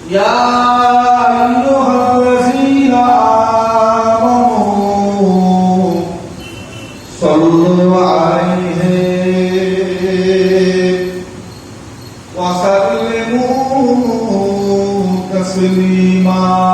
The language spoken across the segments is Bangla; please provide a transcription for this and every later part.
يا أيها الذين آمنوا صلوا عليه وسلموا تسليما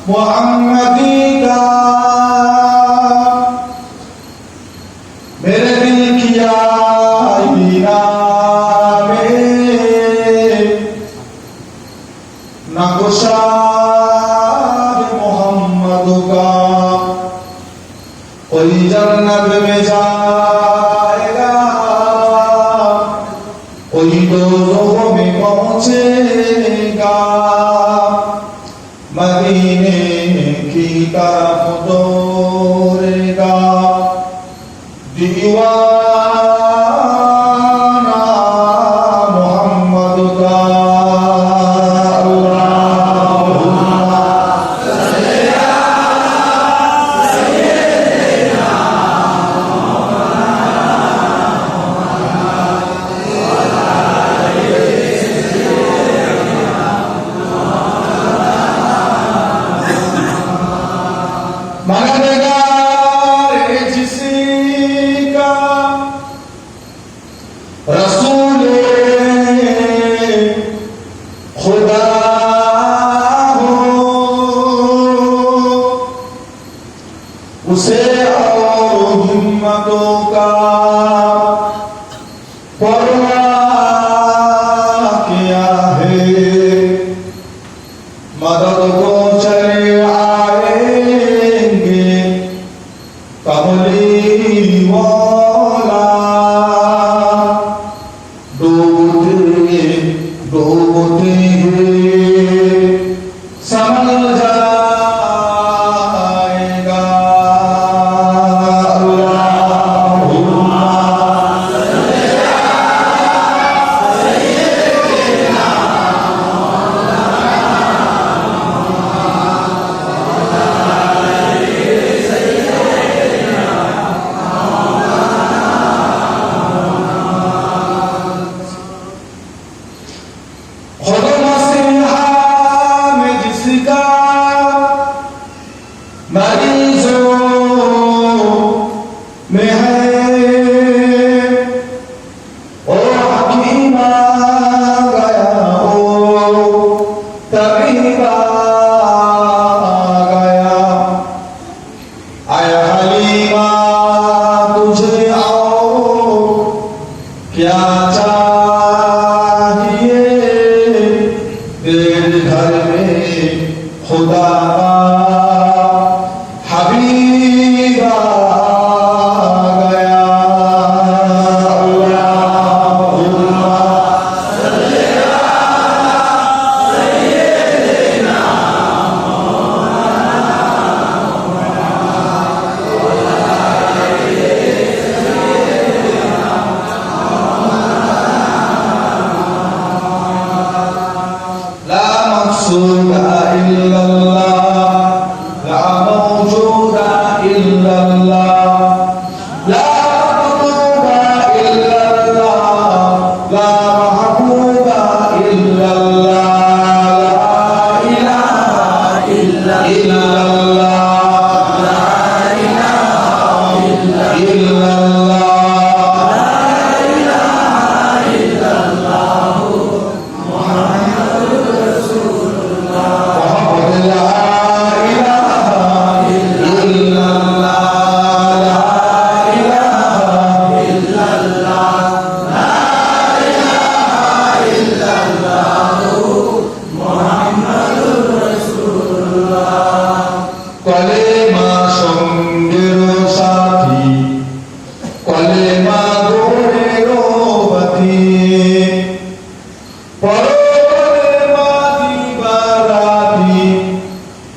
मोहम्मदी का मेरे दिल किया मीरा में नक्शा मोहम्मद का कोई जन्नत में जाएगा कोई दोज़ख में पहुंचेगा मदीने की तरफ दौड़ेगा दीवाना मोहम्मद का उसे और हिम्मतों का परवाह किया है मदद को चले आएंगे कमली वाला डूबते डूबते समझ में है ओ हकीमा गया ओ तबीबा गया आया हलीमा तुझे आओ क्या चाहिए तेरे घर में खुदा हबीबा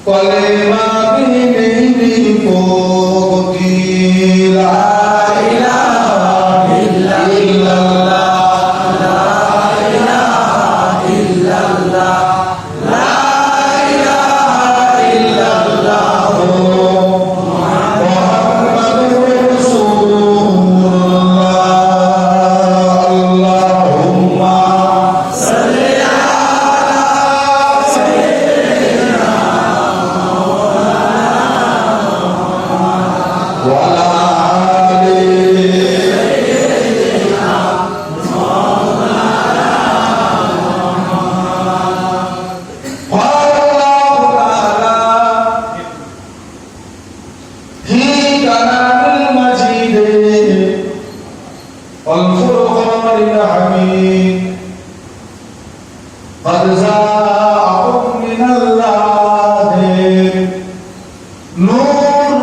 कलेमा भी नहीं पोती ला इलाहा इल्लल्लाह ला इलाहा इल्लल्लाह ला इलाहा इल्लल्लाह मुहम्मदुर रसूलुल्लाह अल्लाहुम्मा सल्ली अला सय्यिदिना वला आलि सय्यिदिना अल्लाहु ताला ही कलामुल मजीद वल फुरक़ानिल हमीद قد جاءكم من الله نور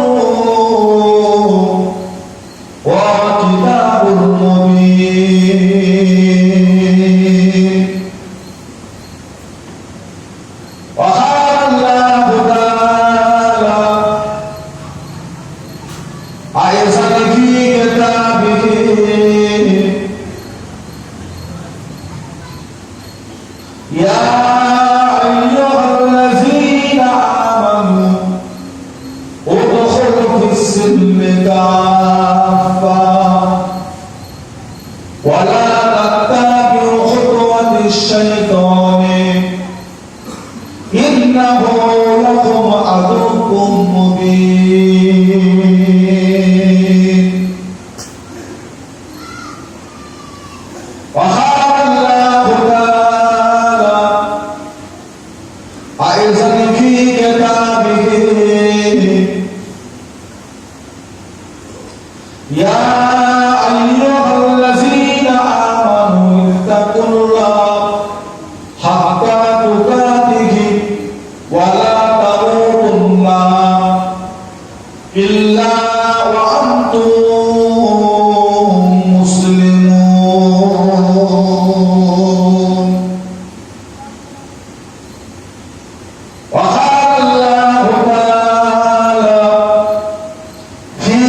وكتاب مبين وقال الله تعالى أيضا في كتابه يا أيها الذين آمنوا ادخلوا في السلم كافة ولا تتبعوا خطوات الشيطان إنه لكم عدو مبين وقال الله تعالى أيضا في كتابه يا أيها الذين آمنوا اتقوا الله حق تقاته ولا تموتن إلا وأنتم مسلمون وقال الله تعالى في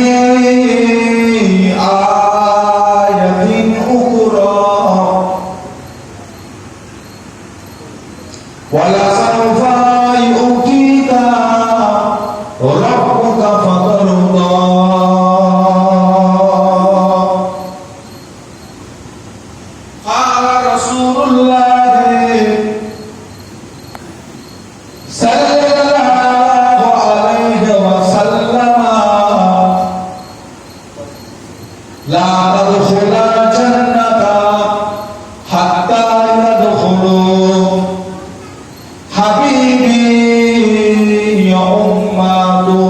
آية أخرى ولسوف يؤتيك ربك فترضى قال رسول الله صلى الله عليه وسلم لا تدخل الجنة حتى يدخلوا حبيبي يا أمته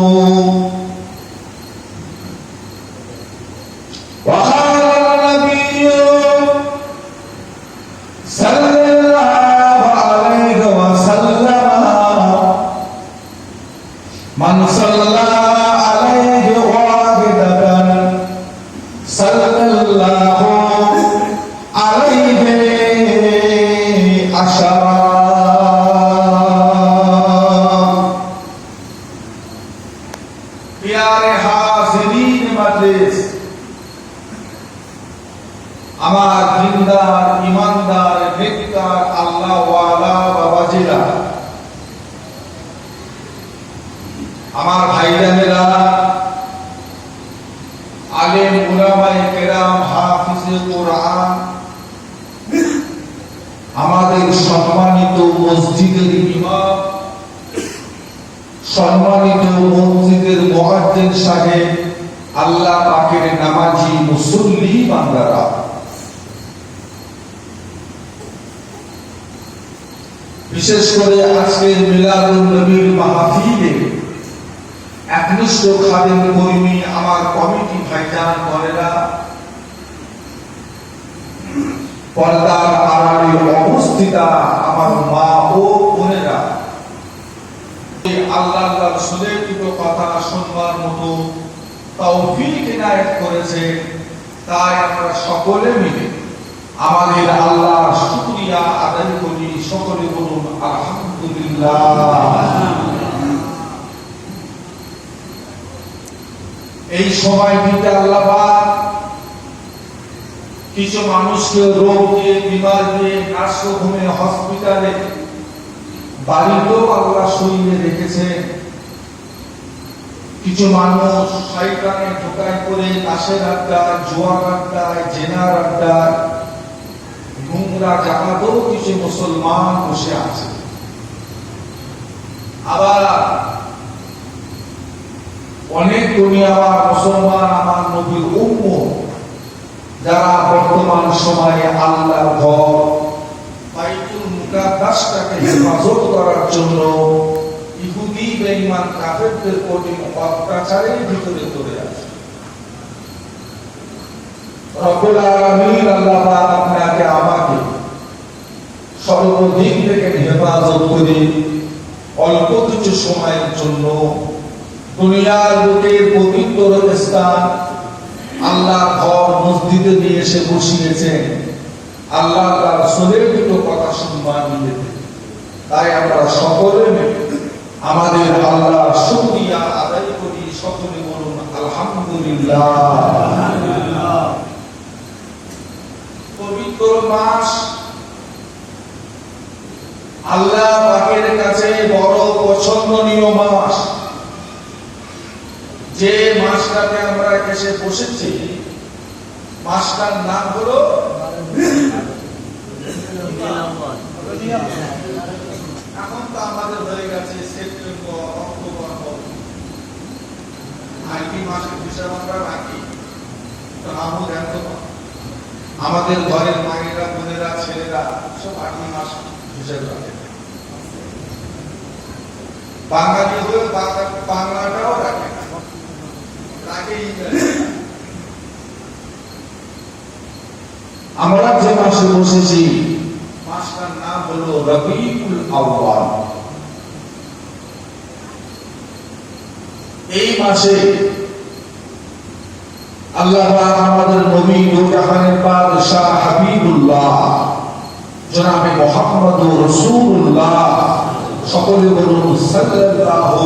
وقال النبي صلى الله عليه وسلم من صلى عليه واحدة صلى الله عليه عشرا प्यारे हाज़रीन मजलिस আমার দিনদার ইমানদার নেককার আল্লাহ ওয়ালা বাবাজিরা আমার ভাইজানেরা আলেম উলামায়ে কেরাম হাফিজে কোরআন আমাদের সম্মানিত মসজিদের ইমাম সম্মানিত মসজিদের মুয়াজ্জিন সাহেব আল্লাহ পাকের নামাজি মুসল্লি বান্দারা বিশেষ করে আজকের মিলাদুন নবীর মাহফিলে একনিষ্ঠ খাদেম কর্মী আমার কমিটি ভাইজান করেরা পর্দার আড়ালে অবস্থিতা আমার মা ও বোনেরা আল্লাহ রাসূলের কিছু কথা শুনবার মতো তৌফিক ইনায়েত করেছে তাই আমরা সকলে মিলে আমাদের আল্লাহর শুকরিয়া আদায় করি সকলে বলুন আলহামদুলিল্লাহ এই সময়টিতে আল্লাহ পাক কিছু মানুষকে রোগ দিয়ে, বিমার দিয়ে, নার্সিংহোমে, হসপিটালে, বাড়িতেও আল্লাহ শরীরে রেখেছেন। কিছু মানুষ শয়তানে ঢোকায় করে তাসের আড্ডায়, জুয়ার আড্ডায়, জেনার আড্ডায়, নোংরা জায়গাতেও কিছু মুসলমান বসে আছে। আবার অনেক দুনিয়ার মুসলমান আমার নবীর উম্মত যারা বর্তমান সময়ে আল্লাহর ঘর বাইতুল মুকাদ্দাসটাকে হেফাজত করার জন্য ইহুদি বেঈমান কাফেরদের কঠিন অত্যাচারের ভিতরে পড়ে আছে। রব্বুল আলামিন আল্লাহ পাক আপনাকে আমাকে সর্বদিক থেকে হেফাজত করে অল্প কিছু সময়ের জন্য দুনিয়ার বুকের পবিত্র স্থান আল্লাহর ঘর মসজিদে নিয়ে এসে বসিয়েছেন। আল্লাহ তার রাসূলের দুটো কথা শুনবার নিয়েছে। তাই আমরা সকলে মিলে আমাদের আল্লাহর শুকরিয়া আদায় করি। সকলে বলুন আলহামদুলিল্লাহ। পবিত্র মাস আল্লাহ পাকের কাছে বড় পছন্দনীয় মাস। যে মাসটাতে আমরা এসে বসেছি মাসটার নাম হলো এখন তো আমাদের হয়ে গেছে সেপ্টেম্বর, অক্টোবর, আইটি মাসের হিসাব আমরা রাখি। আমাদের ঘরের মায়েরা, বোনেরা, ছেলেরা সব 8 মাস হিসাব রাখে। বাঙালি হয়ে বাংলাটাও রাখে না, রাখে ইংরেজি। আমরা যে মাসে বসেছি মাসটার নাম হলো রবিউল আউয়াল। এই মাসে আল্লাহ পাক আমাদের নবী জাহানের বাদশাহ হাবিবুল্লাহ জনাবে মুহাম্মদুর রাসূলুল্লাহ, সকলে বলুন সাল্লাল্লাহু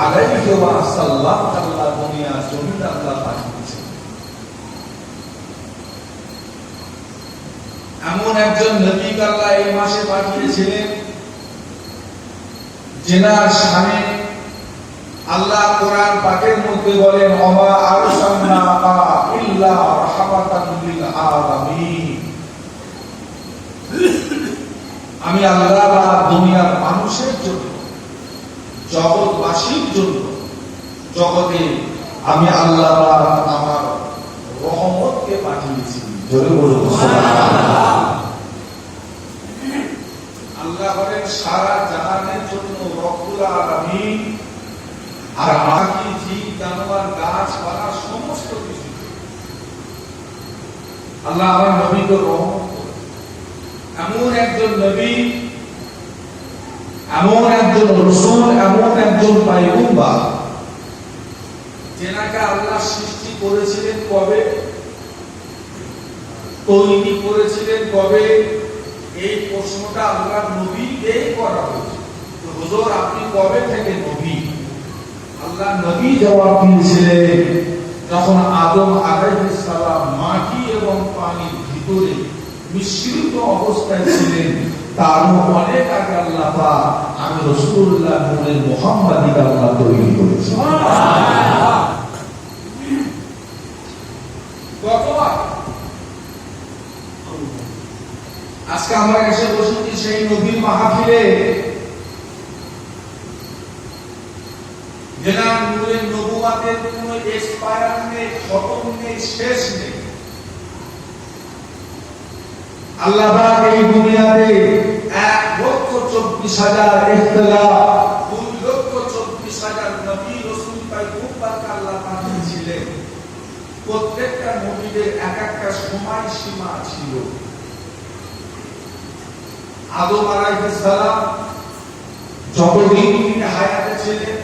আলাইহি ওয়া সাল্লাম, আল্লাহ দুনিয়া জমিন আল্লাহ পাঠিয়েছেন। এমন একজন নবীকে আল্লাহ এই মাসে পাঠিয়েছিলেন যেনার শানে আল্লাহ কোরআন পাকের মধ্যে বলেন ওমা আরসালনাকা ইল্লা রাহমাতাল লিল আলামিন। আমি আল্লাহ দুনিয়ার মানুষের জন্য, জগৎবাসীর জন্য, জগতে আমি আল্লাহ আমার রহমতকে পাঠিয়েছি। জোরে বলুন সুবহানাল্লাহ। আল্লাহ বলেন সারা জাহানের জন্য রব্বুল আলামিন, আর বাকি জীব জানোয়ার গাছপালা সমস্ত কিছু আল্লাহ আমার নবীকে রহমত। এমন একজন নবী, এমন একজন রাসূল, এমন একজন পয়গম্বর যেনাকে আল্লাহ সৃষ্টি করেছিলেন কবে, তৈরি করেছিলেন কবে, এই প্রশ্নটা আল্লাহ নবীকেই করা হয়েছে। তো হুজুর আপনি কবে থেকে নবী? আল্লাহ নবী জবাব দিয়েছিলেন যখন আদম আলাইহিস সালাম মাটি এবং পানির ভিতরে মিশ্রিত অবস্থায় ছিলেন, তারও অনেক আগে আল্লাহ পাক আমি রাসূলুল্লাহ নূরের মুহাম্মাদিকে আল্লাহ তৈরি করেছেন। সুবহানাল্লাহ। কতবার আজকে আমরা এসে বসেছি সেই নবীর মাহফিলে, যেনার নূরের নবুওয়াতের কোনো এক্সপায়ার নেই, খতম নেই, শেষ নেই। আল্লাহ পাক এই দুনিয়াতে 1,24,000 ইখতিলাফ, 2,24,000 নবী রাসূল পয়গম্বরকে আল্লাহ পাঠিয়েছিলেন। প্রত্যেকটা নবীদের এক একটা সময়সীমা ছিল। আদম আলাইহিস সালাম যতদিন তিনি হায়াতে ছিলেন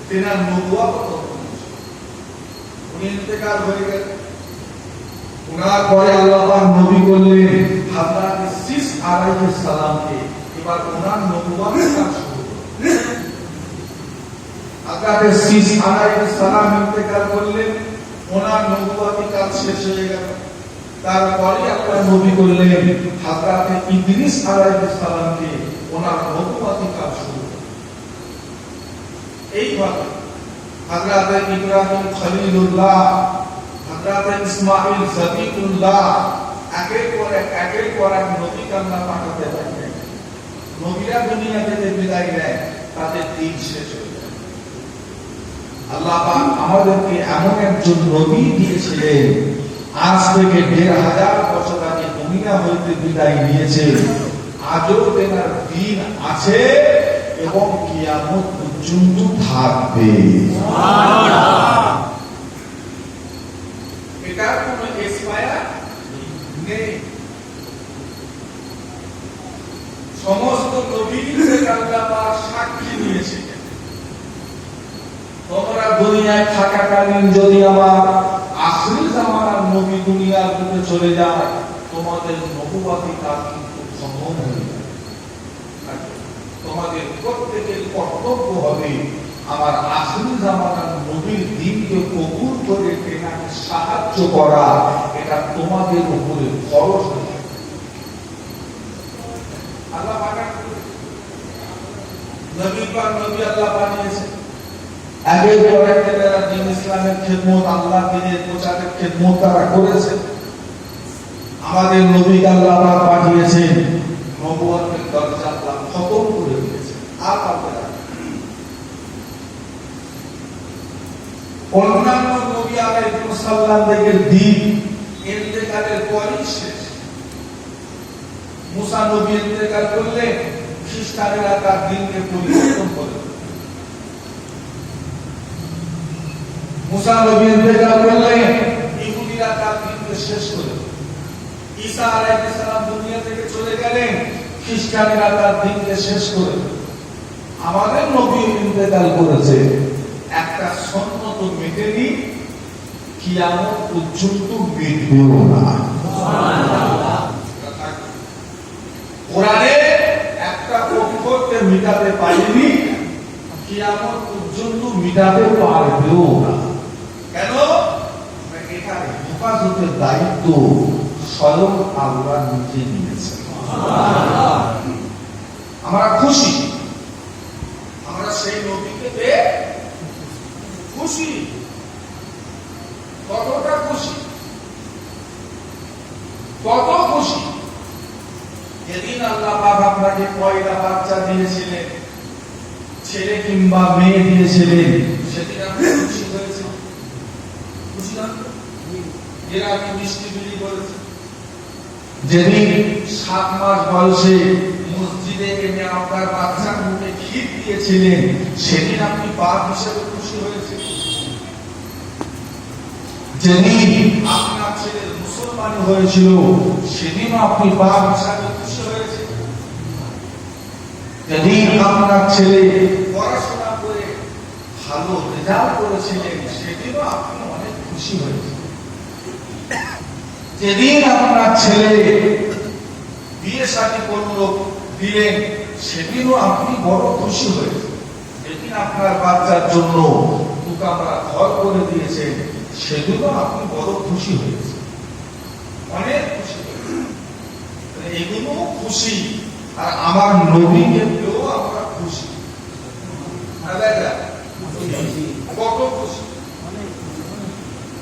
তেনার নবুওয়াত ততদিন ছিল। উনি ইন্তেকাল হয়ে গেলেন। ওনার পরে আল্লাহ পাক নবী করলেন হযরত সিস আলাইহিস সালামকে। এবার ওনার নবুওয়াত কাজ শুরু হলো। হযরত হযরত শীস আলাইহিস সালাম ইন্তেকাল করলেন, ওনার নবুয়তি কাল শেষ হয়ে গেল। তারপরে আল্লাহ নবী করলেন হযরত ইদ্রিস আলাইহিস সালামকে, ওনার নবুয়তি কাল শুরু হলো। এইভাবে হযরত ইব্রাহিম খলিলুল্লাহ, হযরত ইসমাঈল জবিউল্লাহ একের পর এক নবী আল্লাহ পাঠাতে থাকলেন। নবীরা দুনিয়া থেকে বিদায় নেয়, তাদের দিন শেষ হয়ে যায়। আল্লাহ পাক আমাদেরকে এমন একজন নবী দিয়েছিলেন, আজ থেকে ১৫০০ বছর আগে দুনিয়া হইতে বিদায় নিয়েছে, আজও তেনার দিন আছে এবং কিয়ামত পর্যন্ত থাকবে। এটার কোনো এক্সপায়ার নেই। সমস্ত নবীদের আল্লাহ পাক সাক্ষী দিয়েছিলেন, তোমরা দুনিয়ায় থাকাকালীন যদি আমার আখির জামানার নবী দুনিয়ার বুকে চলে যায়, তোমাদের নবুয়তি কাজ কিন্তু খতম হয়ে যাবে। তোমাদের প্রত্যেকের কর্তব্য হবে আমার আখির জামানার নবীর দ্বীনকে কবুল করে তেনাকে সাহায্য করা, এটা তোমাদের উপরে ফরজ হয়ে যাবে। আল্লাহ পাক নবী আল্লাহ বানিয়েছেন, একের পর এক তারা দ্বীন ইসলামের খিদমত, আল্লাহ দ্বীনের প্রচারের খিদমত তারা করেছেন। আমাদের নবী আল্লাহ পাক পাঠিয়েছেন, নবুয়তের দরজা আল্লাহ খতম করে দিয়েছেন, আর পাবে না। অন্যান্য নবী আলাইহিস সালামদের দ্বীন ইন্তেকালের পরই শেষ। মুসা নবী ইন্তেকাল করলে খ্রিস্টানেরা তার দ্বীনকে পরিবর্তন করে। মুসা নবী ইন্তেকাল করলে ইহুদিরা তার দ্বীনকে শেষ করে। ঈসা আলাইহিস সালাম দুনিয়া থেকে চলে গেলেন, খ্রিস্টানেরা তার দ্বীনকে শেষ করে। আমাদের নবী ইন্তেকাল করেছে, একটা সুন্নত মেটেনি, কিয়ামত পর্যন্ত মিটবেও না। সুবহানাল্লাহ। কোরআনে একটা অক্ষরকে মিটাতে পারেনি, কিয়ামত পর্যন্ত মিটাতে পারবেও না। কেন? এখানে হেফাজতের দায়িত্ব স্বয়ং আল্লাহ নিজে নিয়েছেন। সুবহানাল্লাহ। আমরা খুশি, আমরা সেই নবীকে পেয়ে খুশি। কতটা খুশি, কত খুশি! যেদিন আল্লাহ পাক আপনাকে পয়লা বাচ্চা দিয়েছিলেন, ছেলে কিংবা মেয়ে দিয়েছিলেন, সেদিন আপনি খুশি হয়েছেন? খুশি না? এরা আপনি মিষ্টি বিলি করেছেন। যেদিন 7 মাস বয়সে মসজিদে এনে আপনার বাচ্চার মুখে ক্ষীর দিয়েছিলেন, সেদিন আপনি বাপ হিসেবে খুশি হয়েছেন। যেদিন আপনার ছেলে মুসলমান হয়েছিল, সেদিন আপনি বাপ হিসেবে খুশি হয়েছেন। যেদিন আপনার ছেলে পড়াশোনা করে ভালো রেজাল্ট করেছিলেন, সেদিনও আপনি অনেক খুশি হয়েছেন। যেদিন আপনার ছেলে বিয়ে শাদী করলো, দিলেন, সেদিনও আপনি বড় খুশি হয়েছেন। যেদিন আপনার বাচ্চার জন্য দুকামরা ঘর করে দিয়েছেন, সেদিনও আপনি বড় খুশি হয়েছেন, অনেক খুশি হয়েছেন। এগুলো খুশি, আর আমার নবীকে পেয়েও আমরা খুশি। কত খুশি!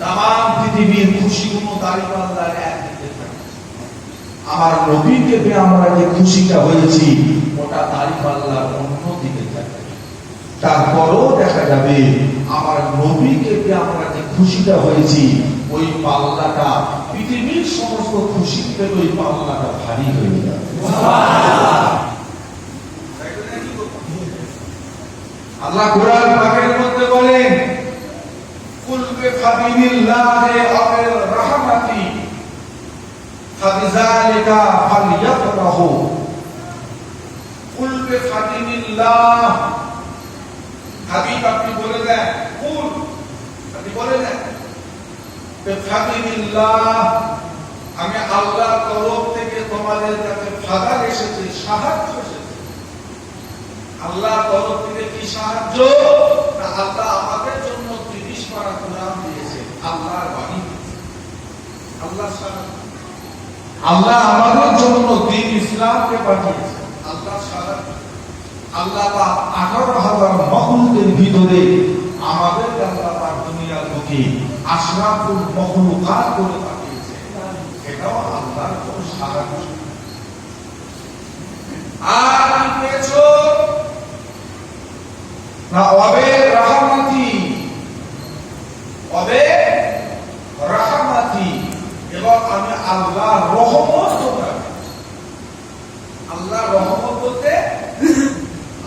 তাম পৃথিবীর খুশিগুলো দাঁড়িপাল্লার একদিকে থাকে। আমার নবীকে পেয়ে আমরা যে খুশিটা হয়েছি, ওটা দাঁড়িপাল্লার অন্য দিকে থাকে। তারপরও দেখা যাবে আমার নবীকে পেয়ে আমরা যে খুশিটা হয়েছি, ওই পাল্লাটা পৃথিবীর সমস্ত খুশির থেকে ওই পাল্লাটা ভারী হয়ে যাবে। আল্লাহ কোরআন পাকের মধ্যে বলেন, কুল বিফাদিলিল্লাহি ওয়া বিরহমাতি ফাবিযালিকা ফালইফরাহু। কুল বিফাদিলিল্লাহ, হাবিব আপনি বলে দেন, কুল আপনি বলে দেন বিফাদিলিল্লাহ, আমি আল্লাহর তরফ থেকে তোমাদের কাছে ফাদার এসেছে, সাহায্য এসেছে। আল্লাহর তরফ থেকে কি সাহায্য? না আল্লাহ আমাদের জন্য 30 পারা কোরআন দিয়েছে, আল্লাহর বাণী দিয়েছে। আল্লাহ আমাদের জন্য দ্বীন ইসলামকে পাঠিয়েছে, আল্লাহ সারা। আল্লাহ পাক 18,000 মাখলুকের ভিতরে আমাদেরকে আল্লাহ পাক দুনিয়ার বুকে আশরাফুল মাখলুকাত করে পাঠিয়েছে, এটাও আল্লাহর কোন সারা। আর কি পেয়েছো না? ওয়াবে রাহমাতি, ওয়াবে রাহমাতি, এবং আমি আল্লাহর রহমত তোমরা। আল্লাহর রহমত বলতে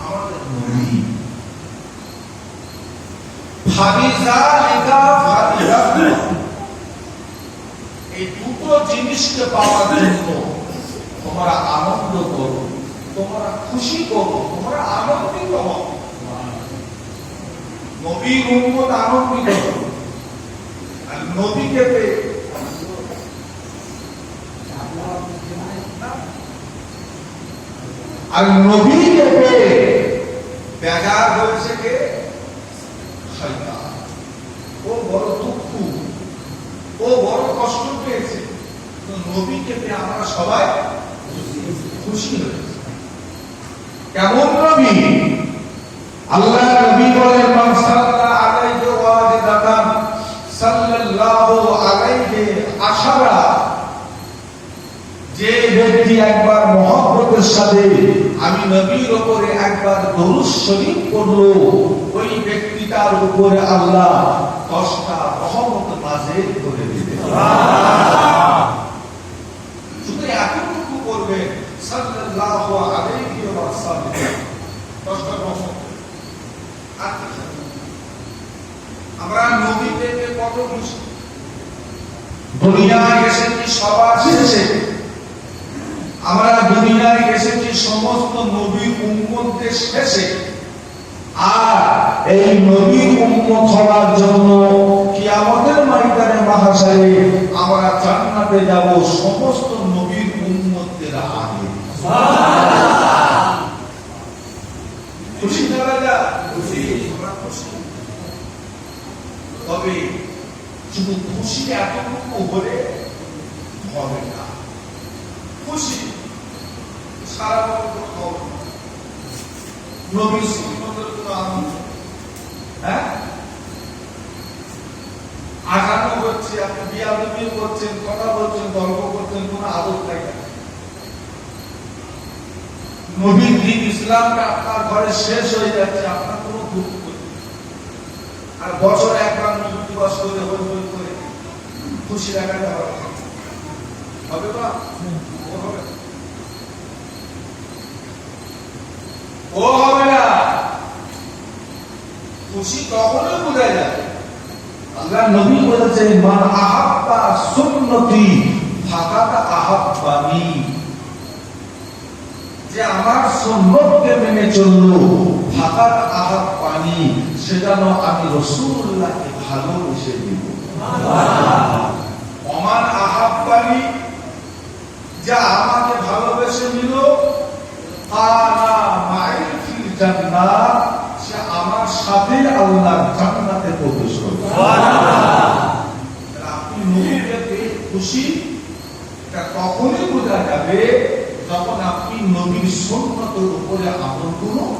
আমাদের নবী। ফাবিযালিকা ফালিয়াফরাহু, এই দুটো জিনিসকে পাওয়ার জন্য তোমরা আনন্দ করো, তোমরা খুশি করো, তোমরা আনন্দিত হও। নবীর উম্মত আনন্দিত হও, আর নবীকে পেয়ে আর নবীকে পেয়ে বেজার হয়েছে কে? শয়তান। ও বড় দুঃখ, ও বড় কষ্ট পেয়েছে। নবীকে পেয়ে আমরা সবাই খুশি হয়েছে। কেমন নবী? আল্লাহ নবী বলেন, মান সাল্লা আলাইহি ওয়ালিদাতান সাল্লাল্লাহু আলাইহি আশারা, যে ব্যক্তি একবার মহব্বতের সাথে আমি নবীর উপরে একবার দরুদ শরীফ পড়লো, ওই ব্যক্তিটার উপরে আল্লাহ 10টা রহমত নাযিল করে দিবেন। শুধু এতটুকু করবে, সাল্লাল্লাহু আলাইহি ওয়াসাল্লাম, 10টা রহমত। আমরা নবী থেকে কত খুশি। দুনিয়ায় এসেছি সবার শেষে, আমরা দুনিয়ায় এসেছি সমস্ত নবীর উম্মতদের শেষে, আর এই নবীর উম্মত হওয়ার জন্য কিয়ামতের ময়দানে মাহশারে আমরা জান্নাতে যাব সমস্ত নবীর উম্মতদের আগে। খুশি না রাজা? খুশি, আমরা খুশি। তবে শুধু খুশি এতটুকু হলে হবে না। খুশি সারা বছর হবে না। নবীর সুন্নতের কোনো আনন্দ, হ্যাঁ, আগানো হচ্ছে, আপনি বিয়াদবি করছেন, কথা বলছেন, গল্প করছেন, কোন আদত নাই। নবীর দ্বীন ইসলামটা আপনার ঘরে শেষ হয়ে যাচ্ছে, আপনার কোনো দুঃখ নেই। আর বছরে একবার নবী দিবস করে হই হই করে খুশি লাগাতে হবে, হবে না? ও হবে না। খুশি তখনই বোঝা যায়। আল্লাহ নবী বলেছেন, মান আহাব্বা সুন্নতি ফাকাদ আহাব্বানি, যে আমার সুন্নতকে মেনে চললো, ফাকাদ আহাব্বানি, সেজন্য আমি রাসূলুল্লাহকে ভালোবেসে দিব। ওমান আহাব্বানি, যে আমাকে ভালোবেসে নিল, আনা মাই ফিল জান্নাত, সে আমার সাথে আল্লাহর জান্নাতে প্রবেশ করবে। সুবহানাল্লাহ। আপনি নবীকে পেয়ে খুশি, এটা তখনই বোঝা যাবে যখন আপনি নবীর সুন্নতের উপরে আমল করুন।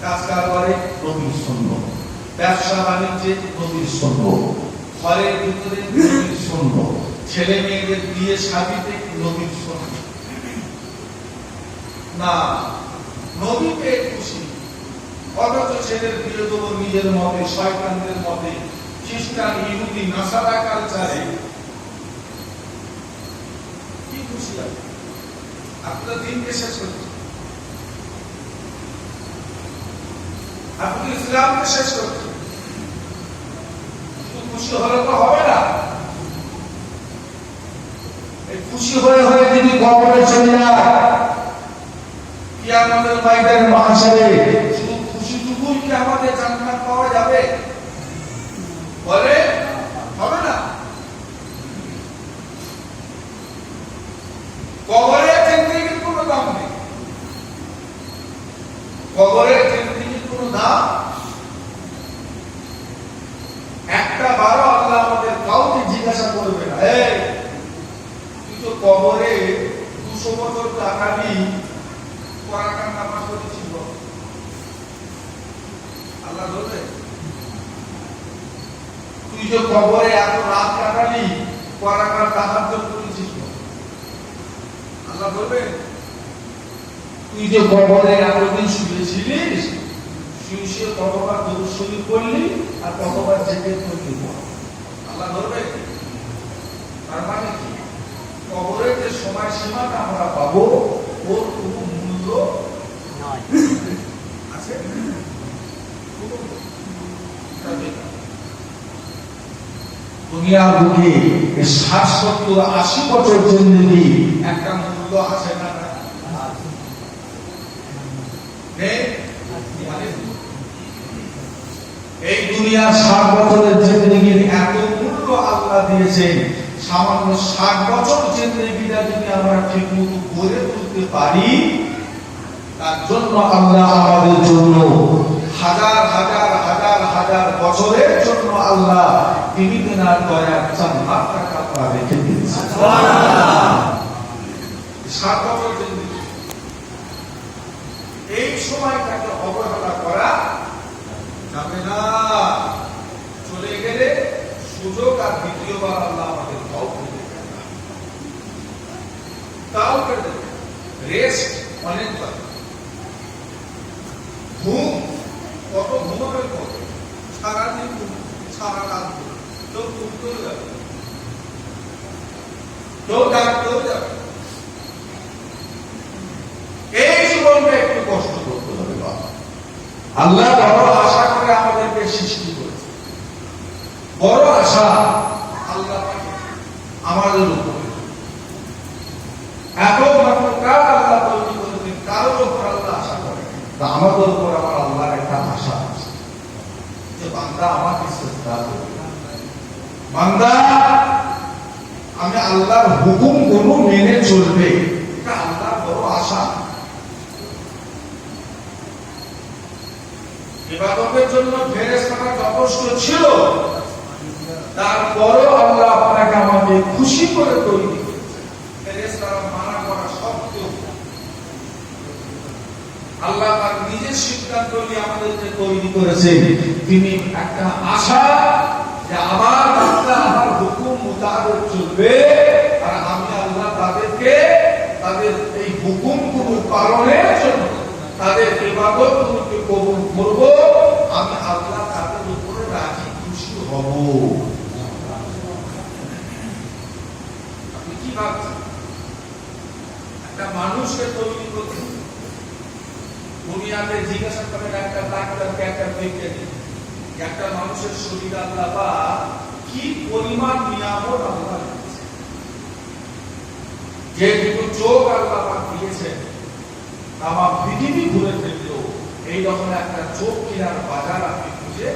কাজ কারবারে নবীর সুন্নত, ব্যবসা বাণিজ্যে নবীর সুন্নত, ঘরের ভিতরে নবীর সুন্নত, ছেলে মেয়েদের বিয়ে শাদীতে নবীর সুন্নত। না, নবীকে খুশি, অথচ ছেলের বিয়ে দেবো নিজের মতে, শয়তানদের মতে, খ্রিস্টান, ইহুদি, নাসারা কালচারে। কি খুশি আছে? আপনার দিনকে শেষ করছে, আপনি ইসলামকে শেষ করছে। খুশি হলে তো হবে না। এই খুশি হয়ে হয়ে যদি কবরে চলে যায়, কিয়ামতের ময়দানে মাহশারে শুধু খুশিটুকুই কি আমাদের জান্নাত পাওয়া যাবে? বলে হবে না। কবরে জিন্দেগির কোনো দাম নেই। কবরে একটা বারো আল্লাহ আমাদের কাউকে জিজ্ঞাসা করবে না, এই তুই তো কবরে 200 বছর কাটালি, কোরআন নামাজ পড়েছিল, আল্লাহ বলবে? তুই যে কবরে এত রাত কাটালি, কোরআন তাহাজ্জুদ করেছিস, আল্লাহ বলবে? তুই যে কবরে এতদিন শুয়েছিলিস, শুয়ে কতবার দরুদ শরীফ পড়লি আর কতবার জিকির করলি, আল্লাহ বলবে? তার মানে কি, কবরের যে সময় সীমাটা আমরা পাবো ওর কোনো মূল্য আছে? দুনিয়ার বুকে 60-70-80 বছর জিন্দেগি একটা মূল্য আছে না? এই দুনিয়ার 60 বছরের জিন্দেগির এত মূল্য আল্লাহ দিয়েছেন, সামান্য 60 বছর জিন্দেগিটা যদি আমরা ঠিক মতো গড়ে তুলতে পারি, তার জন্য আল্লাহ আমাদের জন্য হাজার হাজার হাজার হাজার বছরের জন্য আল্লাহ তিনি তেনার দয়ার জান্নাত টাকা রেখে দিয়েছেন। সুবহানাল্লাহ। 60 বছর জিন্দেগি, এই সময়টাকে অবহেলা করা যাবে না। চলে গেলে সুযোগ আর দ্বিতীয়বার আল্লাহ আমাদের তাও করে দেবে। রেস্ট অনেক পাবে, ঘুম কত ঘুমাবে, কত সারাদিন সারা রাত কেউ ঘুমতেও যাবে, কেউ ডাকতেও যাবে। এই জীবনটা একটু কষ্ট করতে হবে। আল্লাহ বড় আশা করে আমাদেরকে সৃষ্টি করেছে, বড় আশা আল্লাহ আমাদের উপরে। এত কার আল্লাহ তৈরি করেছেন, কারোর উপর আল্লাহ আশা করে, আমাদের উপর আমার আল্লাহর একটা আশা আছে যে বান্দা আমাকে শ্রদ্ধা করবে, বান্দা আমি আল্লাহর হুকুম গুলো মেনে চলবে, এটা আল্লাহর বড় আশা। ইবাদতের জন্য ফেরেশতারা যথেষ্ট ছিল, তারপরেও আল্লাহ আপনাকে আমাকে খুশি করে তৈরি করেছে। ফেরেশতারা মানা করা সত্ত্বেও আল্লাহ তার নিজের সিদ্ধান্ত নিয়ে আমাদেরকে তৈরি করেছে। তিনি একটা আশা যে আমার বান্দা আমার হুকুম মোতাবেক চলবে, আর আমি আল্লাহ তাদেরকে তাদের এই হুকুমগুলো পালনের জন্য তাদের ইবাদতগুলোকে কবুল করব, আমি আল্লাহ তাদের উপরে রাজি খুশি হব। আপনি কি ভাবছেন? একটা মানুষকে তৈরি করতে দুনিয়াতে জিজ্ঞাসা করেন একটা ডাক্তারকে, একটা বৈজ্ঞানিক, একটা মানুষের শরীর আল্লাহ বা কি পরিমাণ নিয়ামত আল্লাহ দিয়েছে, যে দুটো চোখ আল্লাহ দিয়েছেন, আমার পৃথিবী ঘুরে ফেললেও এই রকম একটা চোখ কেনার বাজার আপনি খুঁজে,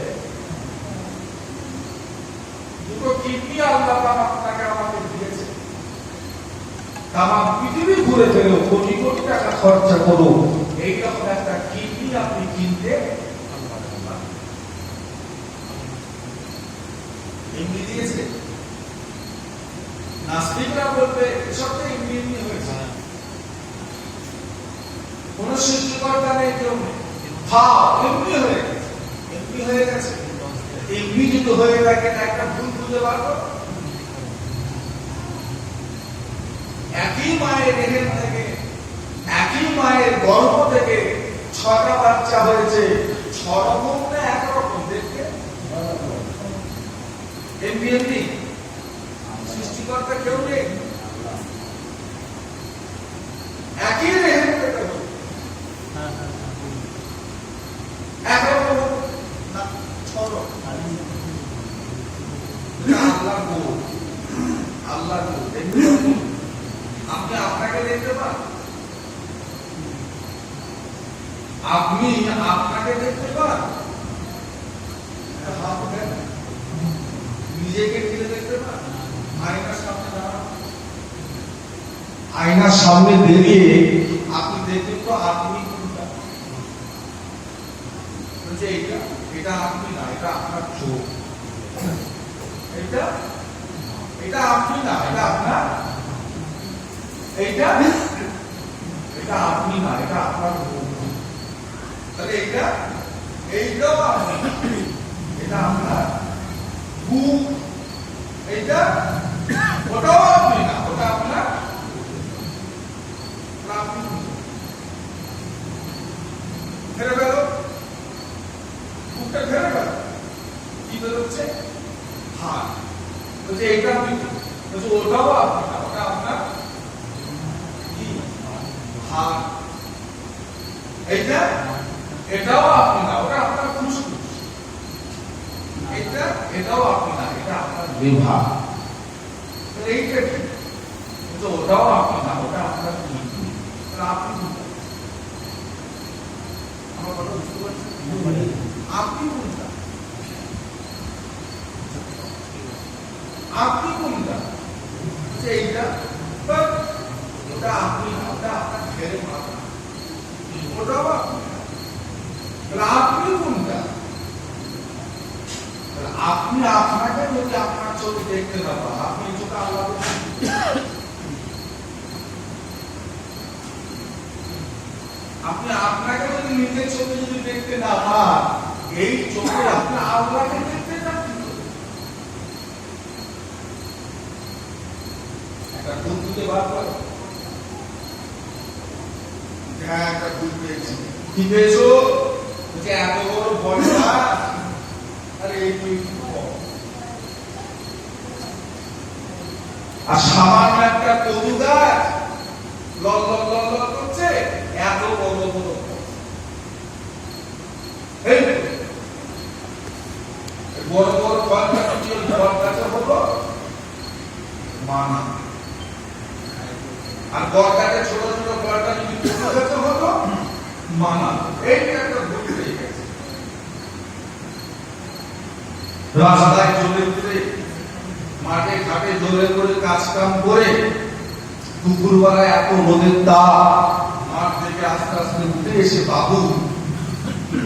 দুটো কিডনি আল্লাহ আপনাকে আমাকে দিয়েছে, আমার পৃথিবী ঘুরে ফেলেও কোটি কোটি টাকা খরচা করো, এই রকম একটা কিডনি আপনি কিনতে এমনি দিয়েছে। নাস্তিকরা বলবে এসব তো এমনি এমনি হয়েছে, কোন সৃষ্টিকর্তা নেই, কেউ নেই, এমনি হয়ে গেছে, এমনি হয়ে গেছে। এমনি যদি হয়ে থাকে একটা ভুল খুঁজে পারবো। একই মায়ের রেহেম থেকে, একই মায়ের গর্ভ থেকে 6টা বাচ্চা হয়েছে, 6 রকম না একরকম দেখতে, এমনি এমনি সৃষ্টিকর্তা কেউ নেই, একই রেহেম থেকে একরকম না 6 রকম। আল্লাহ আপনি আপনাকে দেখতে পান, আপনি আপনাকে দেখতে পান, নিজেকে নিজে দেখতে পান। আয়নার সামনে দাঁড়ান, আয়নার সামনে দাঁড়িয়ে আপনি দেখবেন তো আপনি বলছে এটা এটা আপনি না, এটা আপনার চোখ। এটা এটা আপনি না, এটা আপনার। এইটা এটা আপনি না, এটা আপনার মুখ। তাহলে এইটা এইটাও আপনি না, এটা আপনার বুক। এইটা ওটাও আপনি না, ওটা আপনার। ফেরে গেল, বুকটা ফেরে গেল, কি বেরোচ্ছে? হাত। বলছে এইটা আপনি, বলছে ওটাও আপনি না, ওটা আপনার কি? হাত। এইটা এটাও আপনি না, ওটা আপনার ফুসফুস। এটা এটাও আপনি না, এটা আপনার লিভার। এইটা কি? বলছে ওটাও আপনি না, ওটা আপনার কিডনি। আপনি আমার কথা বুঝতে পারছেন? আপনি কোনটা? আপনি কোনটা? এইটা, ওটা আপনি না, ওটা আপনার ঘেরে মাথা। ওটাও আপনি না। তাহলে আপনি কোনটা? আপনি আপনাকে যদি আপনার চোখে দেখতে না পান, আপনি চোখে আল্লাহ আপনি আপনাকে যদি নিজের চোখে যদি দেখতে না পান, এই চোখে আপনি আল্লাহকে দেখতে না কি করে? একটা ভূত থেকে বার করো। হ্যাঁ, একটা ভূত পেয়েছি। কি পেয়েছো? বলছে এত বড় বড়া। আরে এই তুই আর সামান্য একটা কদু গাছ লল লল লল লল করছে, এত বড় বড়। বড় বড় ফল গাছ ফল গাছে হলো মানা, আর বড় গাছে ছোট ছোট ফলটা যদি কদু গাছে হলো মানা। এইটা একটা ভুল হয়ে গেছে। রাস্তায় চলে ঘুরে, মাঠে ঘাটে জোরে করে কাজ কাম করে, দুপুরবেলায় এত রোদের তাপ, মাঠ থেকে আস্তে আস্তে উঠে এসে বাবু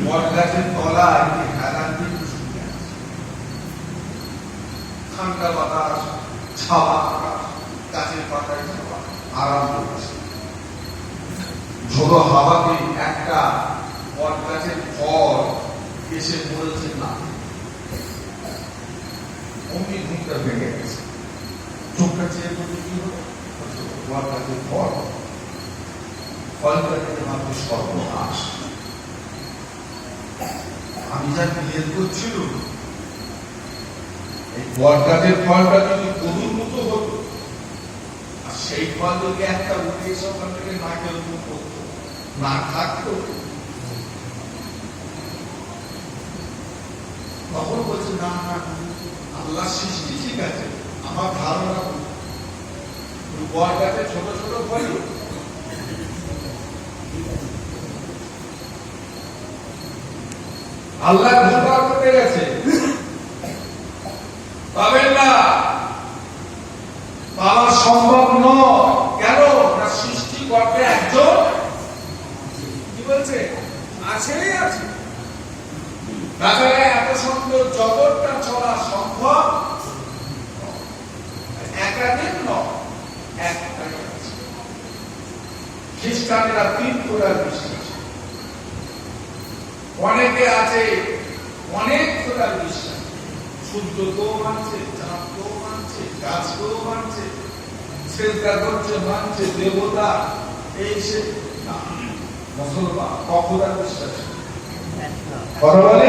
বট গাছের তলায় হেলান দিয়ে শুনে আছে। ঠান্ডা বাতাস, ছাওয়া আকাশ, গাছের পাতায় ছাওয়া, আরাম করছে। ঝোড়ো হাওয়াতে একটা বট গাছের ফল এসে পড়েছে না, অমনি ঘুমটা ভেঙে গেছে। চোখটা চেয়ে বলতে কি হলো? বট গাছের ফল, ফলটা খেতে মাত্র সর্বনাশ। আমি যা ক্লিয়ার করছিল, এই বট গাছের ফলটা যদি গরুর মতো হতো, আর সেই ফল যদি একটা উঠে এসে ওখান থেকে নাকের উপর পড়তো, না থাকতো, তখন বলছে না না, আল্লাহ সৃষ্টি ঠিক আছে, আমার ধারণা বট গাছে ছোট ছোট ফল। আল্লাহ ঘোষণা করতে গেছে, পাবেন না, পাওয়া সম্ভব নয়। কেন? না, সৃষ্টি করতে একজন কি বলছে আছেই আছে। তাছাড়া এত সুন্দর জগৎটা চলা সম্ভব একাধিক নয়, একটাই আছে। খ্রিস্টানেরা 3 প্রকার বিশ্বাস, অনেকে আছে অনেক প্রকার বিশ্বাস। সূর্যকেও মানছে, চাঁদকেও মানছে, গাছকেও মানছে, সেজদা করছে, মানছে দেবতা। এই সে না, মুসলমান কখনো বিশ্বাস কথা বলে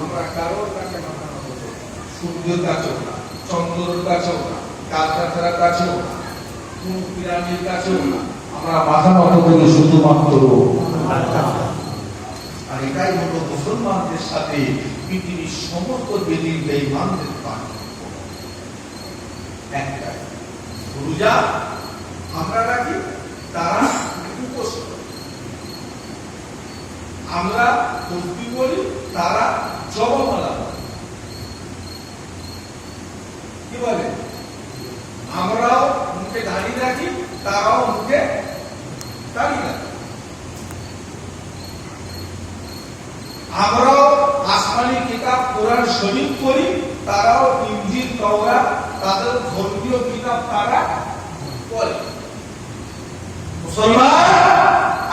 আমরা কারোর কাছে মাথা নত করি, সূর্যের কাছেও না, চন্দ্রের কাছেও না, কালকাতার কাছেও না, কোন পিরামিডের কাছেও না, আমরা মাথা নত করি শুধুমাত্র আল্লাহ। আর এটাই হলো মুসলমানদের সাথে পৃথিবীর সমস্ত বেদিন বেঈমানদের পার্থক্য একটাই। রোজা আমরা রাখি, তারা উপোস করে। আমরা তসবিহ বলি, তারা জপমালা করে। কি বলে? আমরাও মুখে দাড়ি রাখি, তারাও মুখে দাড়ি রাখে। আমরাও আসমানি কিতাব কোরআন শরীফ পড়ি, তারাও ইনজিল তাওরাত তাদের ধর্মীয় কিতাব তারা পড়ে। মুসলমান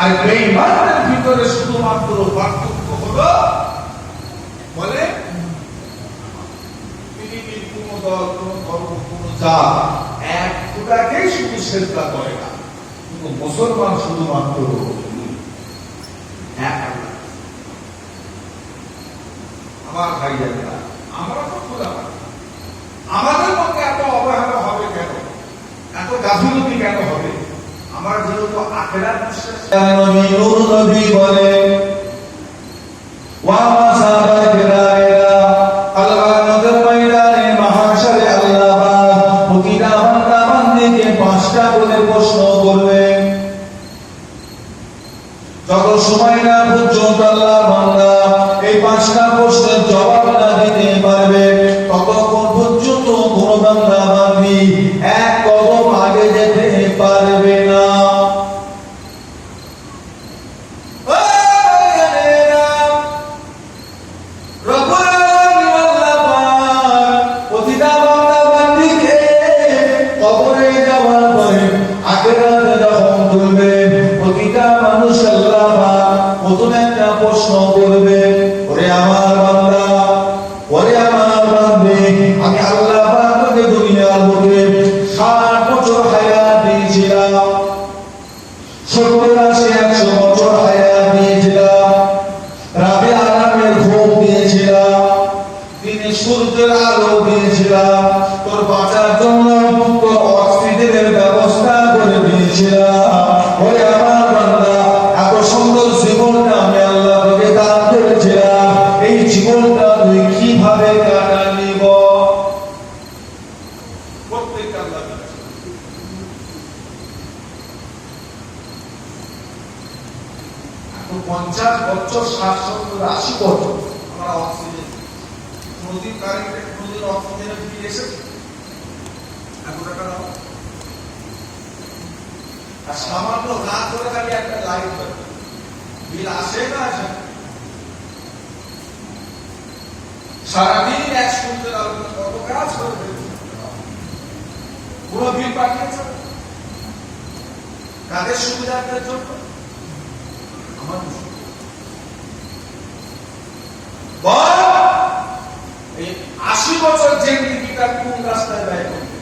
আর বেঈমানদের ভিতরে শুধুমাত্র পার্থক্য হলো বলে পৃথিবীর কোন দল, কোন ধর্ম, কোন জাত এক খোদাকেই শুধু সেজদা করে না, কিন্তু মুসলমান শুধুমাত্র এক আল্লাহ। আমার ভাইয়েরা, আমরা তো খোদা মানি, আমাদের মধ্যে এত অবহেলা হবে কেন, এত গাফিলতি কেন হবে? আমার যেহেতু আখিরাত বিশ্বাস। নবী নূর নবী বলে ওয়া মাসাবাকিরাইরা আল-কিয়ামতের ময়দানে মাহশারে আল্লাহ পাক প্রতিটা বান্দা বান্দীকে 5টা করে প্রশ্ন করবেন। যত সময় না পর্যন্ত আল্লাহ বান্দা এই 5টা প্রশ্নের জবাব না দিতে পারবে, ততক্ষণ পর্যন্ত কোন বান্দা বান্দী এক কদম আগে যেতে পারবে না। প্রশ্ন করবে, ওরে আমার বান্দা, ওরে আমার বান্দে, আমি আল্লাহ পাক দুনিয়ার বুকে 60 বছর হায়াত দিয়েছিলাম, 70, 80, 100 বছর হায়াত দিয়েছিলাম, রাতে আরামের ঘুম দিয়েছিলাম, দিনে সূর্যের আলো দিয়েছিলাম, তোর বাঁচার জন্য তোর অক্সিজেনের ব্যবস্থা করে দিয়েছিলাম। ওরে আমার বান্দা, এত সুন্দর জীবনটা আমি আল্লাহ তোকে দান করেছিলাম, এই জীবনটা তুই কিভাবে কাটালি বল? প্রত্যেকটা আল্লাহ 50 বছর, 60, 70, 80 বছর আমরা অক্সিজেন, কোনদিন কারেন্টে, কোনদিন অক্সিজেনের বিল এসেছে? এত টাকা দাও, আর সামান্য রাত ধরে খালি একটা লাইট জ্বলে, বিল আসে না আসে? সারাদিন এক সূর্যের আলো কত কাজ করে ফেলছে, পুরো বিল পাঠিয়েছে কাদের সুবিধার্থের জন্য? আমার এই 80 বছর জিন্দেগিটা কোন রাস্তায় ব্যয় করবে?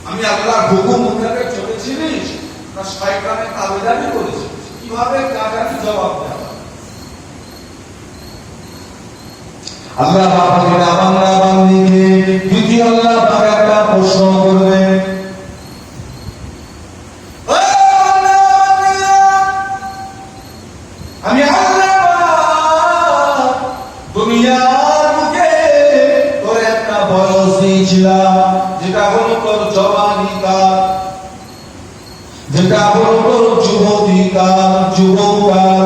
আমি আল্লাহর হুকুম মোতাবেক চলেছিলিস না শয়তানের তাবেদারি করেছিস? কিভাবে কাজারি জবাব দেওয়া? আল্লাহ পাক বান্দা বান্দীকে দ্বিতীয় আল্লাহ পাক একটা প্রশ্ন করবে। আমি আল্লাহ পাক দুনিয়ার বুকে তোর একটা বয়স দিয়েছিলাম, যেটা হলো তোর জওয়ানি কাল, যেটা হলো তোর যুবতী কাল, যুবকাল।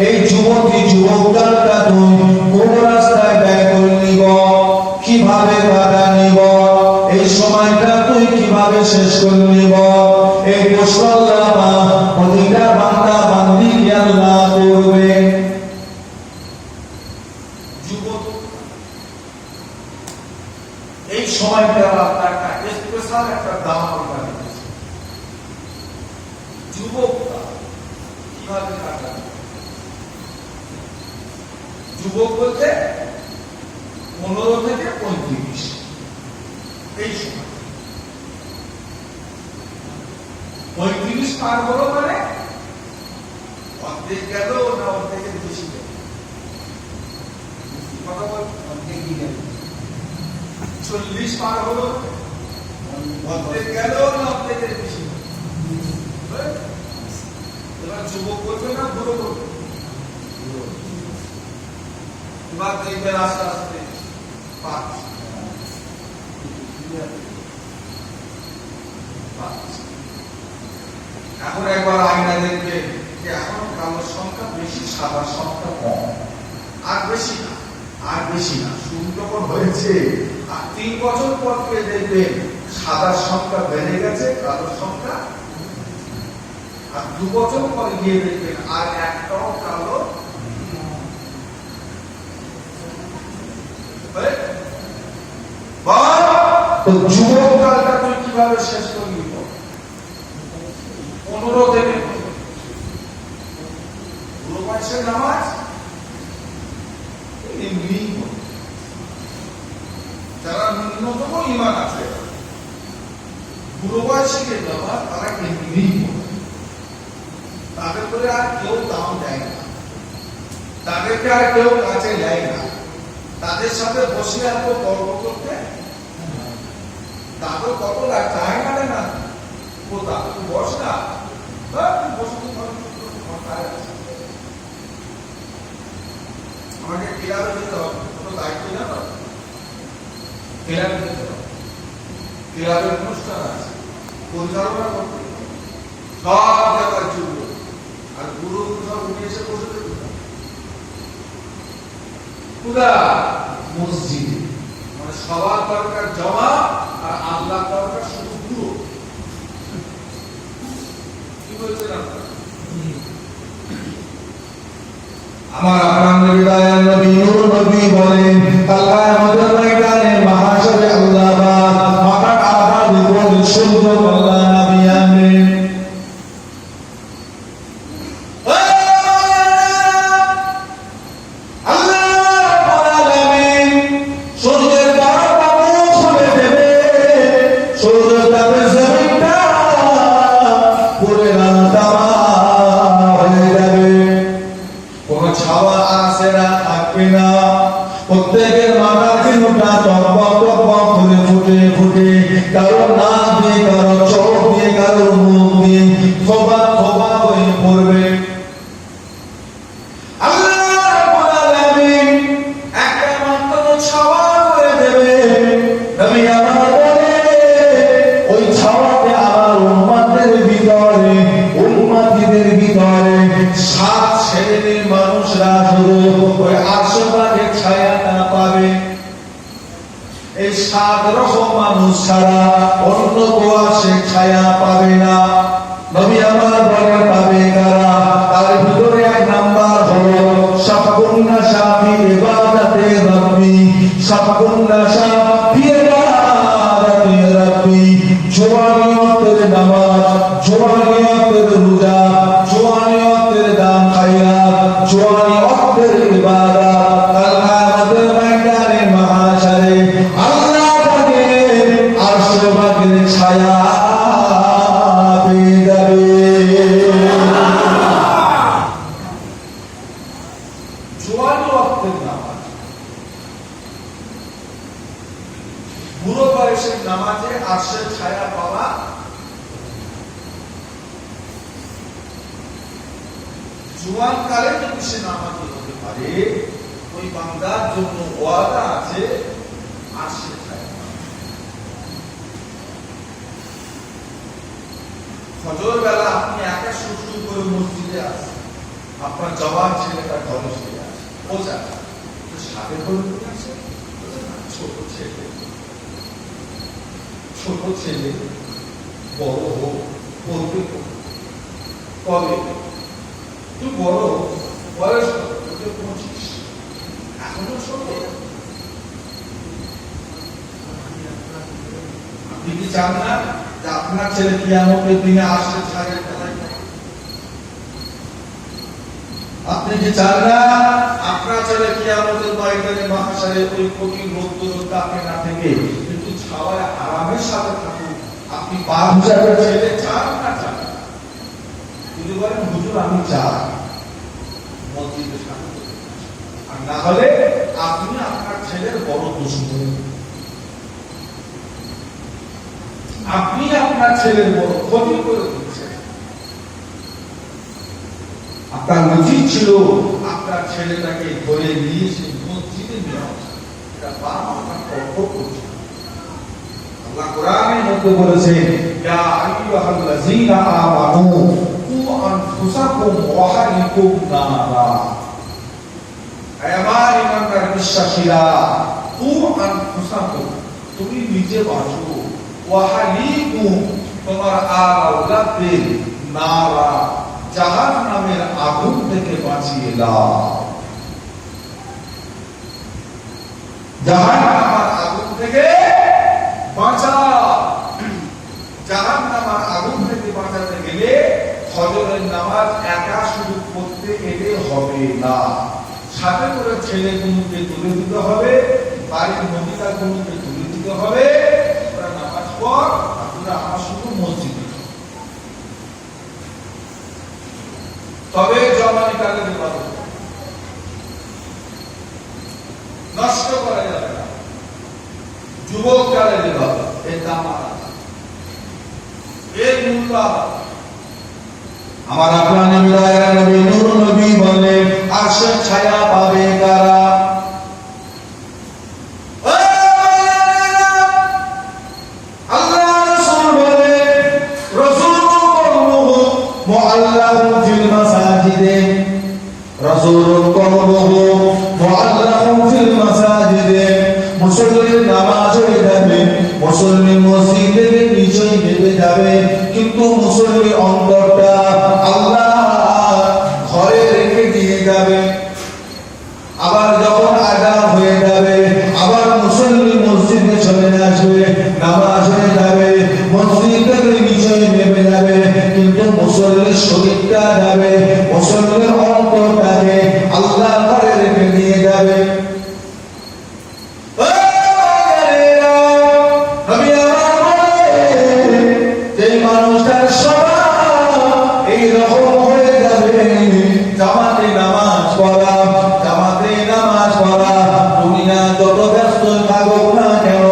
এই যুবকালটা তুই কোন রাস্তায় ব্যয় করলি বল? কিভাবে কাটালি বল? এই সময়টা তুই কিভাবে শেষ করলি বল? এই প্রশ্ন আল্লাহ পাক প্রতিটা বান্দা বান্দীকে আল্লাহ করবে। যুবক, এই সময়টা আল্লাহ একটা স্পেশাল একটা দাম আল্লাহ দিয়েছে। যুবকরা কিভাবে কাটাবে? যুবক বলতে 15 থেকে 35 এই সময়। 35 পার হলো মানে অর্ধেক গেল না অর্ধেকের বেশি গেল? কথা বল, অর্ধেক কি গেল? 40 পার হলো অর্ধেক গেল না অর্ধেকের বেশি গেল? এবার যুবক বলবে না বুড়ো বলবে? এবার দেখবেন আস্তে আস্তে এখন একবার আয়না দেখবে যে এখন কালোর সংখ্যা বেশি, সাদার সংখ্যা কম। আর বেশি না, আর বেশি না, শুরু যখন হয়েছে আর 3 বছর পর দেখবেন সাদার সংখ্যা বেড়ে গেছে, কালোর সংখ্যা আর 2 বছর পরে গিয়ে দেখবেন আর একটাও কালো তো যুবককালটা তুই কিভাবে শেষ করবি? 15 থেকে পুরো বয়সের নামাজ এমনি যারা ন্যূনতম ঈমান আছে পুরো বয়সের নামাজ তারা এমনি তাদের করে আর কেউ দাম দেয় না, তাদেরকে আর কেউ কাছে নেয় না, তাদের সাথে বসে এত গল্প করতে তাদের কত চায় না ও তাদের বস না আমাকে ক্লাবে যেতে হবে, কোনো দায়িত্ব জানো? ক্লাবে যেতে হবে, ক্লাবের অনুষ্ঠান আছে, পরিচালনা করতে সব জায়গায় চলবে, আর গুরু সব উঠে এসে বসে দেবে পুরা মসজিদে, মানে সবার দরকার জমা আর আল্লাহ দরকার শুধু গুরু। কি বলছেন আপনারা? আমার আপনার নবী দয়াল নবী নূর নবী বলেন আল্লাহ আমাদের ময়দানে মাহশরে আল্লাহ পাক মাথা আধা বিপদ শুদ্ধ আল্লাহ নবী আমিন। আল্লাহ রাব্বুল আলামিন সূর্যের তাপটা খুলে দেবে, সূর্যের তাপে জমিনটা পুরো রাতামা হয়ে যাবে, কোন ছাওয়া আসে না, থাকবে না, প্রত্যেকের মাথার চিহ্নটা টকবক টকবক করে ফুটে ফুটে কারো নাক দিয়ে কারো চোখ দিয়ে কারো মুখ দিয়ে থোবা থোবা হয়ে পড়বে। আল্লাহ রাব্বুল আলামিন একটা মাত্র ছাওয়া করে দেবে, নবী আমার বলে ওই ছাওয়াতে আমার উম্মতের ভিতরে উম্মতিদের ভিতরে 7 শ্রেণীর মানুষরা শুধু ওই আশপাশের ছায়াটা পাবে। এই 7 রকম মানুষ ছাড়া অন্য কেউ সে ছায়া পাবে না। নবী আমার বলে পাবে কারা? তার ভিতরে 1 নাম্বার হলো সাফকুন্না শাফি ইবাদাতে রাব্বি, সাফকুন্না শাফি ইবাদাতে রাব্বি, জোয়ানিয়তের নামাজ, জোয়ানিয়তের রোজা, জোয়ানিয়তের দান খায়রাত, জোয়ানিয়তের ইবাদত আল্লাহ আমাদের ময়দানে মাহশরে আল্লাহ পাকের আরশ পাকের ছায়া পেয়ে যাবে। জোয়ানিয়তের নামাজ, বুড়ো বয়সের নামাজে আরশের ছায়া পাওয়া, জোয়ান কালে যদি সে নামাজি হতে পারে ওই বান্দার জন্য ওয়াদা আছে আরশের ছায়া পাওয়া। ফজর বেলা আপনি একা শুরু করে মসজিদে আসেন, আপনার জওয়ান ছেলেটা ঘরে শুয়ে আছে, ও যাচ্ছে সাথে করে আছে ছোট ছেলে, ছোট ছেলে বড় হোক করবে কবে? তুই বড় বয়স 25, এখনো ছোট। আপনি কি চান না যে আপনার ছেলে কিয়ামতের দিনে আরশের ছায়ায় তলায়? আপনি কি চান না আপনার ছেলে কিয়ামতের ময়দানে মাহশরে ওই কঠিন রোদ্দুর তাপে না থেকে কিন্তু ছায়ায় আরামের সাথে থাকুক? আপনি বাপ হিসাবে ছেলে চান না চান? যদি বলেন হুজুর আমি চাই, মসজিদের সামনে, আর না হলে আপনি আপনার ছেলের বড় দুশমন, আপনি আপনার ছেলের বড় ক্ষতি করে দিচ্ছেন। আপনার উচিত ছিল আপনার ছেলেটাকে ধরে নিয়ে এসে মসজিদে নিয়ে আসা, এটা বাপ আপনার কর্তব্য ছিল। আল্লাহ কোরআনের মধ্যে বলেছেন ইয়া আইয়ুহাল্লাযীনা আমানু কু আনফুসাকুম ওয়া আহলিকুম নারা, হে আমার ঈমানদার বিশ্বাসীরা, কু আনফুসাকুম তুমি নিজে বাঁচো, ওয়া আহলিকুম তোমার আওলাদদের নারা, জাহান্নামের আগুন থেকে বাঁচিয়ে দাও। জাহান্নামের আগুন থেকে বাঁচাও। জাহান্নামের আগুন থেকে বাঁচাতে গেলে ফজরের নামাজ একা শুধু পড়তে এলে হবে না, সাথে করে ছেলেগুলোকে তুলে দিতে হবে, বাড়ির মহিলাগুলোকে তুলে দিতে হবে। ওরা নামাজ পড়, আপনারা আমার শুধু মসজিদে, তবে জমানি কালে দেওয়া নষ্ট করা যাবে না, যুবক কালে দেওয়া এর দাম আলাদা, এর মূল্য আলাদা। আমার আপনার নবী নূর নবী বলে আরশের ছায়া পাবে কারা? আল্লাহ রাসূল বলে রাসূলুন কলবুহু মুআল্লাকুন ফিল মাসাজিদে, রাসূলুন কলবুহু মুআল্লাকুন ফিল মাসাজিদে। মুসল্লির নামাজ হয়ে যাবে, মুসল্লি মসজিদে নিচেই নেমে যাবে, কিন্তু মুসল্লি অন্তরটা আল্লাহ ঘরে রেখে দিয়ে যাবে। আবার যখন আযান হয়ে যাবে, আবার মুসল্লি মসজিদে চলে আসবে, নামাজ হয়ে যাবে, মসজিদ থেকে নিচে নেমে যাবে, কিন্তু মুসল্লির শরীরটা যাবে, মুসল্লির অন্তরটাকে আল্লাহ ঘরে রেখে দিয়ে যাবে। মানুষটার স্বভাব এইরকম হয়ে যাবে, জামাতে নামাজ পড়া, জামাতে নামাজ পড়া, দুনিয়া যত ব্যস্ত থাকুক না কেন,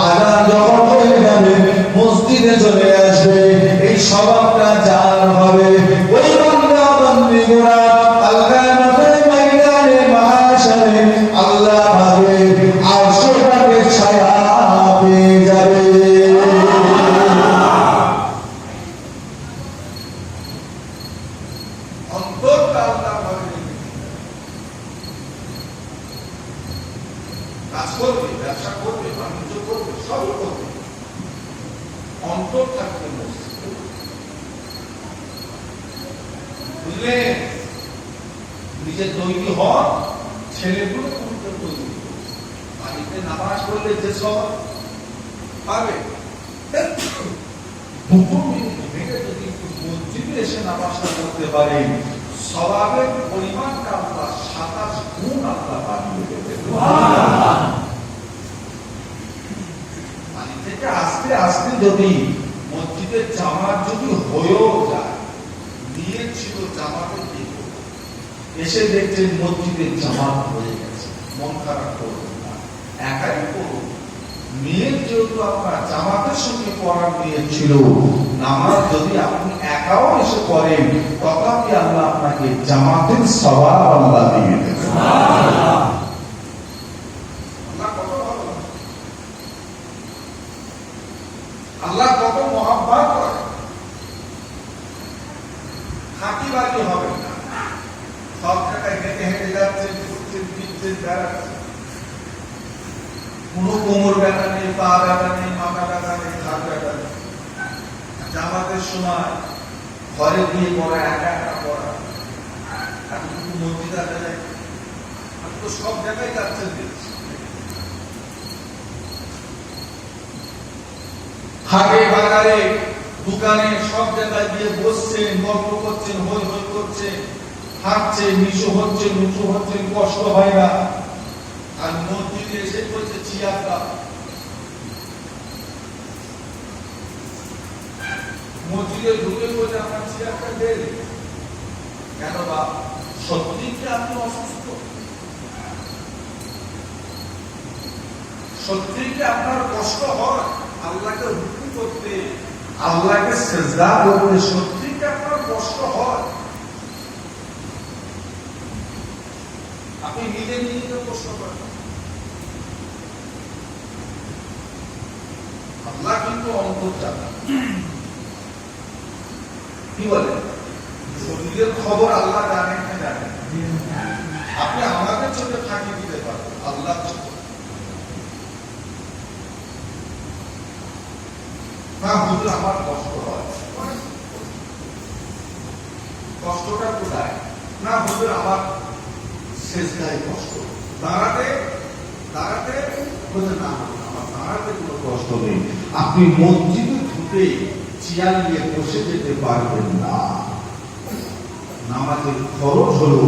আযান যখন হয়ে যাবে মসজিদে চলে আসবে। এই স্বভাবটা যার হবে, ওই বান্দা বান্দীগুলো আল্লাহর ময়দানে মাহশারে আল্লাহ পাবে আরশের ছায়া পেয়ে যাবে। কাজ করবে, ব্যবসা করবে, বাণিজ্য করবে, সবই করবে, অন্তর থাকবে মসজিদে। বুঝলে, নিজে তৈরি হন, ছেলেগুলো করতে তৈরি। বাড়িতে নামাজ পড়লে যে সব পাবে, 2 মিনিট ভেঙে যদি মসজিদে এসে নামাজটা করতে পারে, সওয়াবের পরিমাণটা আল্লাহ 27 গুণ আল্লাহ বাড়িয়ে দেবে। বাড়ি থেকে আস্তে আস্তে যদি মসজিদের জামাত যদি হয়েও যায়, নিয়ে ছিল জামাতে দিব, এসে দেখছেন মসজিদের জামাত হয়ে গেছে, মন খারাপ করবেন না, একাই করুন। মেয়ের যেহেতু আপনার জামাতের সঙ্গে পড়ার নিয়ত ছিল, নামাজ যদি আপনি একাও এসে পড়েন, তথাপি আল্লাহ আপনাকে জামাতের সওয়াব আল্লাহ দিয়ে দেবেন। আল্লাহ কত মহব্বত করে। হাঁটিবাজি হবে না, সব জায়গায় হেঁটে হেঁটে যাচ্ছেন, ঘুরছেন, ফিরছেন, বেড়াচ্ছেন, কোনো কোমর ব্যথা নেই, পা ব্যথা নেই, মাথা ব্যথা নেই, হাত ব্যথা নেই। জামাতের সময় ঘরে গিয়ে পড়া, একা একা পড়া, এতটুকু মসজিদ আসা যায়, আপনি তো সব জায়গায় যাচ্ছেন, দেখছি হাটে বাজারে দোকানে সব জায়গায় গিয়ে বসছেন, গল্প করছেন, হই হই করছেন, হাঁটছেন, নিচু হচ্ছেন, উঁচু হচ্ছেন, কষ্ট হয় না। আর মসজিদে এসে বলছে চেয়ারটা, মসজিদে ঢুকে বলছে আমার চেয়ারটা দেন কেন? বা সত্যি কি আপনি অসুস্থ? সত্যি কি আপনার কষ্ট হয় আল্লাহকে রুকু করতে, আল্লাহকে সিজদা করতে? সত্যি কি আপনার কষ্ট হয়? আপনি নিজে নিজেকে প্রশ্ন করেন। আল্লাহ কিন্তু অন্তর্জামী। কি বলে? শরীরের খবর আল্লাহ জানেন না জানেন? আপনি আমাদের চোখে ফাঁকি দিতে পারেন, আল্লাহ চোখে না। হুজুর আমার কষ্ট হয়, কষ্টটা কোথায়? না হুজুর আমার সেজদায় কষ্ট, দাঁড়াতে দাঁড়াতে হুজুর না আমার দাঁড়াতে কোনো কষ্ট নেই। আপনি মসজিদে ঢুকে চেয়ার নিয়ে বসে যেতে পারবেন না। নামাজের খরচ হলো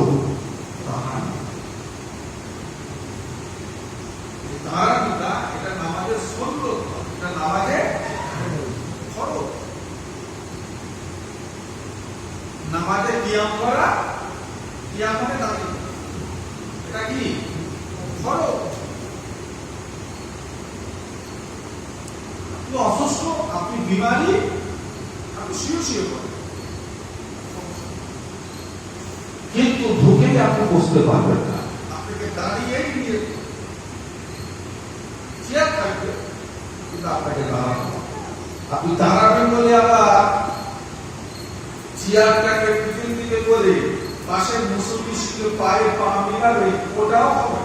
দাঁড়ানোটা, এটা নামাজের সুন্নত, এটা নামাজের খরচ। নামাজে কিয়াম করা, কিয়াম মানে দাঁড়িয়ে, এটা কি খরচ। আপনি অসুস্থ, আপনি বিমারি, আপনি শুয়ে শুয়ে করেন, কিন্তু ঢুকে আপনি বসতে পারবেন না। আপনাকে দাঁড়িয়েই নিয়ে চেয়ার থাকবে, কিন্তু আপনাকে দাঁড়ানো, আপনি দাঁড়াবেন বলে আবার চেয়ারটাকে পিছন দিকে করে পাশের মুসল্লির পায়ে পা মিলাবে, ওটাও হবে।